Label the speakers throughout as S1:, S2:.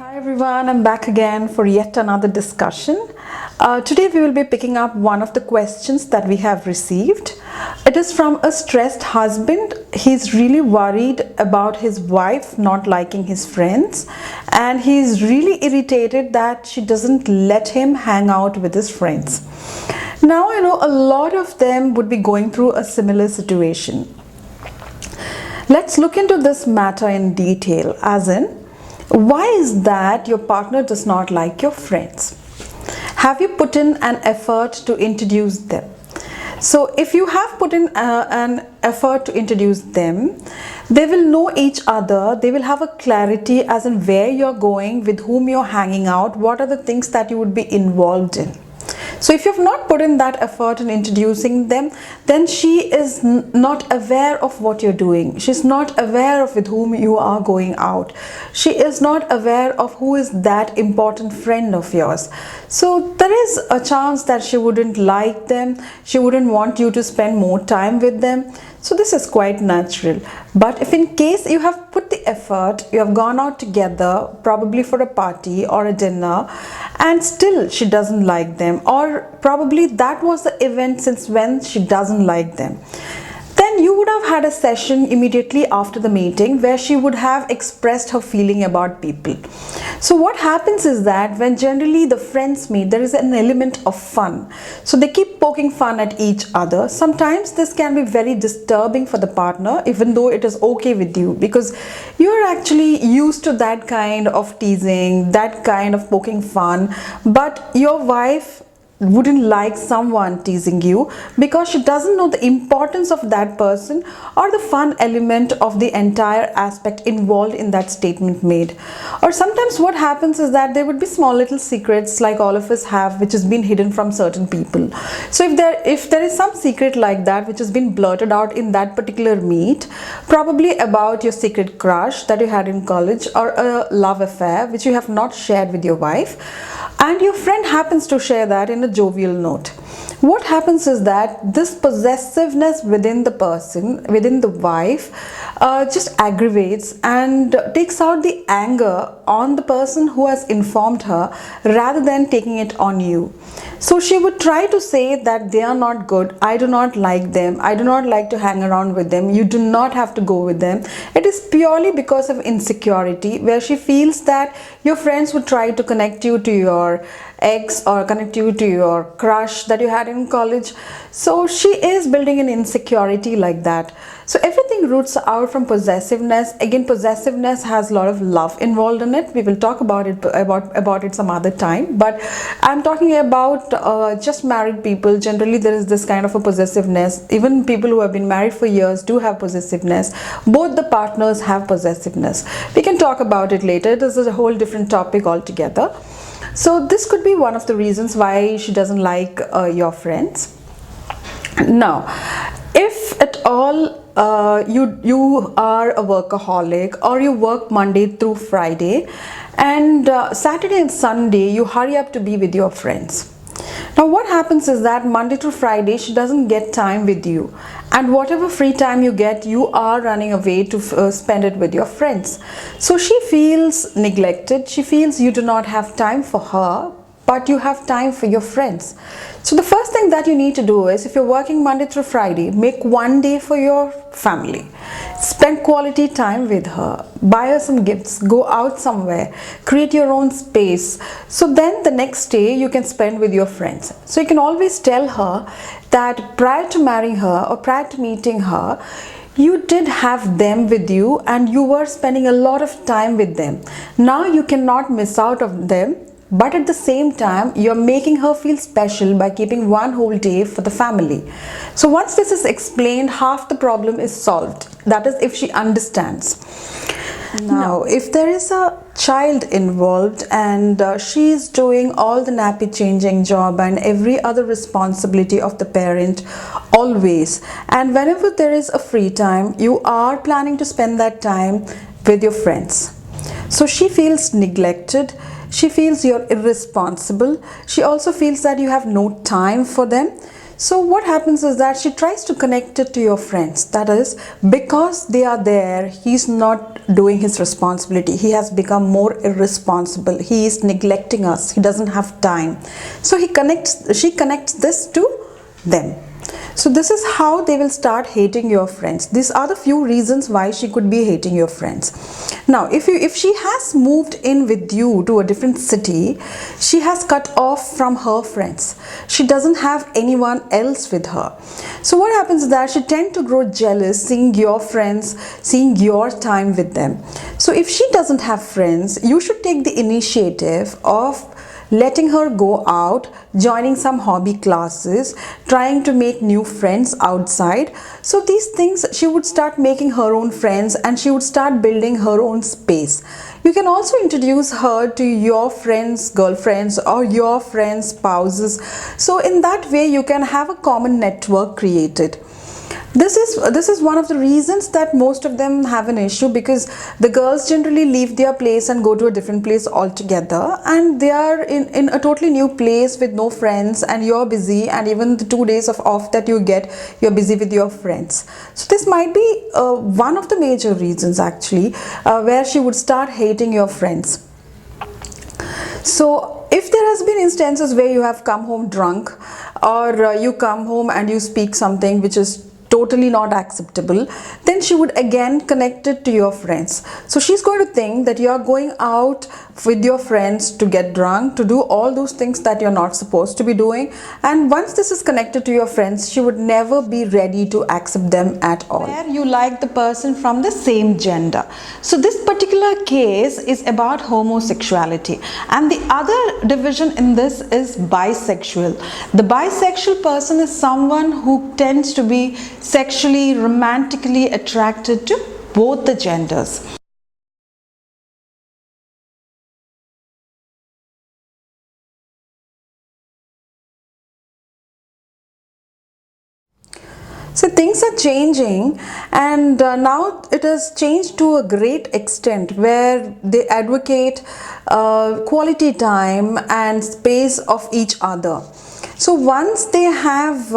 S1: Hi everyone, I'm back again for yet another discussion. Today we will be picking up one of the questions that we have received. It is from a stressed husband. He's really worried about his wife not liking his friends, and he's really irritated that she doesn't let him hang out with his friends. Now I know a lot of them would be going through a similar situation. Let's look into this matter in detail, as in, why is that your partner does not like your friends? Have you put in an effort to introduce them? So if you have put in an effort to introduce them, they will know each other, they will have a clarity as in where you're going, with whom you're hanging out, what are the things that you would be involved in. So if you've not put in that effort in introducing them, then she is not aware of what you're doing. She's not aware of with whom you are going out. She is not aware of who is that important friend of yours. So there is a chance that she wouldn't like them. She wouldn't want you to spend more time with them. So this is quite natural. But if in case you have put the effort, you have gone out together, probably for a party or a dinner, and still she doesn't like them, or probably that was the event since when she doesn't like them, then you would have had a session immediately after the meeting where she would have expressed her feeling about people. So what happens is that when generally the friends meet, there is an element of fun. So they keep poking fun at each other. Sometimes this can be very disturbing for the partner, even though it is okay with you, because you're actually used to that kind of teasing, that kind of poking fun, but your wife wouldn't like someone teasing you because she doesn't know the importance of that person or the fun element of the entire aspect involved in that statement made. Or sometimes what happens is that there would be small little secrets like all of us have, which has been hidden from certain people. So if there is some secret like that which has been blurted out in that particular meet, probably about your secret crush that you had in college, or a love affair which you have not shared with your wife, and your friend happens to share that in a jovial note, what happens is that this possessiveness within the person, within the wife, just aggravates and takes out the anger on the person who has informed her rather than taking it on you. So she would try to say that they are not good, I do not like them, I do not like to hang around with them, you do not have to go with them. It is purely because of insecurity, where she feels that your friends would try to connect you to your ex or connect you to your crush that you had in college. So she is building an insecurity like that. So everything roots out from possessiveness. Again, possessiveness has a lot of love involved in it. We will talk about it some other time, but I'm talking about just married people. Generally there is this kind of a possessiveness. Even people who have been married for years do have possessiveness. Both the partners have possessiveness. We can talk about it later. This is a whole different topic altogether. So this could be one of the reasons why she doesn't like your friends. Now, if at all you are a workaholic, or you work Monday through Friday, and Saturday and Sunday you hurry up to be with your friends. Now what happens is that Monday to Friday she doesn't get time with you, and whatever free time you get, you are running away to spend it with your friends. So she feels neglected, she feels you do not have time for her, but you have time for your friends. So the first thing that you need to do is, if you're working Monday through Friday, make one day for your family. Spend quality time with her, buy her some gifts, go out somewhere, create your own space. So then the next day you can spend with your friends. So you can always tell her that prior to marrying her or prior to meeting her, you did have them with you and you were spending a lot of time with them. Now you cannot miss out on them, but at the same time you're making her feel special by keeping one whole day for the family. So once this is explained, half the problem is solved. That is, if she understands. Now if there is a child involved and she is doing all the nappy changing job and every other responsibility of the parent always, and whenever there is a free time, you are planning to spend that time with your friends. So she feels neglected, she feels you're irresponsible, she also feels that you have no time for them. So what happens is that she tries to connect it to your friends. That is, because they are there, he's not doing his responsibility. He has become more irresponsible. He is neglecting us. He doesn't have time. So she connects this to them. So this is how they will start hating your friends. These are the few reasons why she could be hating your friends. Now, if she has moved in with you to a different city, she has cut off from her friends. She doesn't have anyone else with her. So what happens is that she tends to grow jealous seeing your friends, seeing your time with them. So if she doesn't have friends, you should take the initiative of letting her go out, joining some hobby classes, trying to make new friends outside. So these things, she would start making her own friends and she would start building her own space. You can also introduce her to your friends' girlfriends or your friends' spouses. So in that way, you can have a common network created. This is one of the reasons that most of them have an issue, because the girls generally leave their place and go to a different place altogether, and they are in a totally new place with no friends, and you're busy, and even the 2 days of off that you get, you're busy with your friends. So this might be one of the major reasons actually where she would start hating your friends. So if there has been instances where you have come home drunk, or you come home and you speak something which is totally not acceptable, then she would again connect it to your friends. So she's going to think that you are going out with your friends to get drunk, to do all those things that you're not supposed to be doing. And once this is connected to your friends, she would never be ready to accept them at all. Where you like the person from the same gender. So this particular case is about homosexuality, and the other division in this is bisexual. The bisexual person is someone who tends to be sexually, romantically attracted to both the genders. So things are changing, and now it has changed to a great extent where they advocate quality time and space of each other. So once they have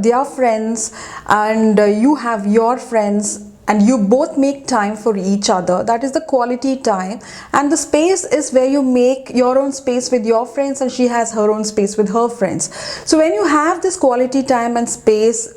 S1: their friends and you have your friends, and you both make time for each other, that is the quality time. And the space is where you make your own space with your friends and she has her own space with her friends. So when you have this quality time and space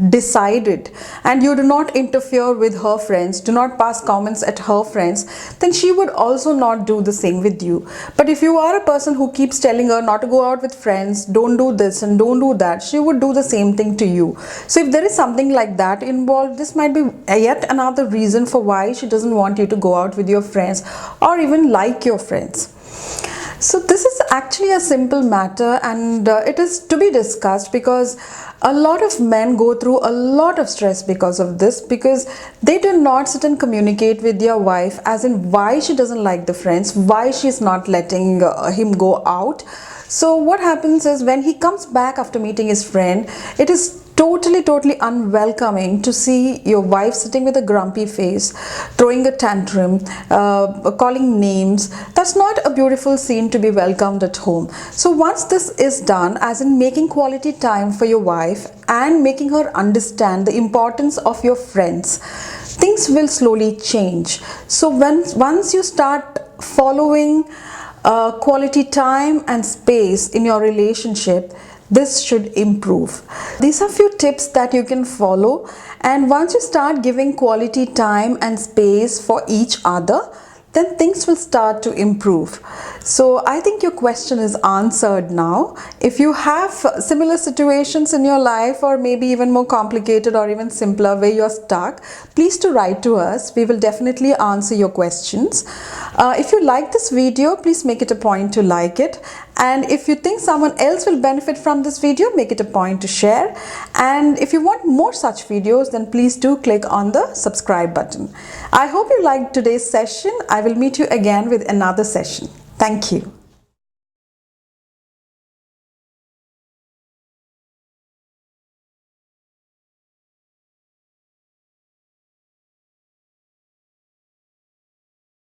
S1: decided, and you do not interfere with her friends, do not pass comments at her friends, then she would also not do the same with you. But if you are a person who keeps telling her not to go out with friends, don't do this and don't do that, she would do the same thing to you. So if there is something like that involved, this might be yet another reason for why she doesn't want you to go out with your friends or even like your friends. So this is actually a simple matter, and it is to be discussed, because a lot of men go through a lot of stress because of this, because they do not sit and communicate with their wife as in why she doesn't like the friends, why she's not letting him go out. So what happens is, when he comes back after meeting his friend, it is totally unwelcoming to see your wife sitting with a grumpy face, throwing a tantrum, calling names. That's not a beautiful scene to be welcomed at home. So once this is done, as in making quality time for your wife and making her understand the importance of your friends, things will slowly change. So once you start following quality time and space in your relationship, this should improve. These are few tips that you can follow, and once you start giving quality time and space for each other, then things will start to improve. So I think your question is answered now. If you have similar situations in your life, or maybe even more complicated or even simpler where you're stuck, please to write to us. We will definitely answer your questions. If you like this video, please make it a point to like it. And if you think someone else will benefit from this video, make it a point to share. And if you want more such videos, then please do click on the subscribe button. I hope you liked today's session. I will meet you again with another session. Thank you.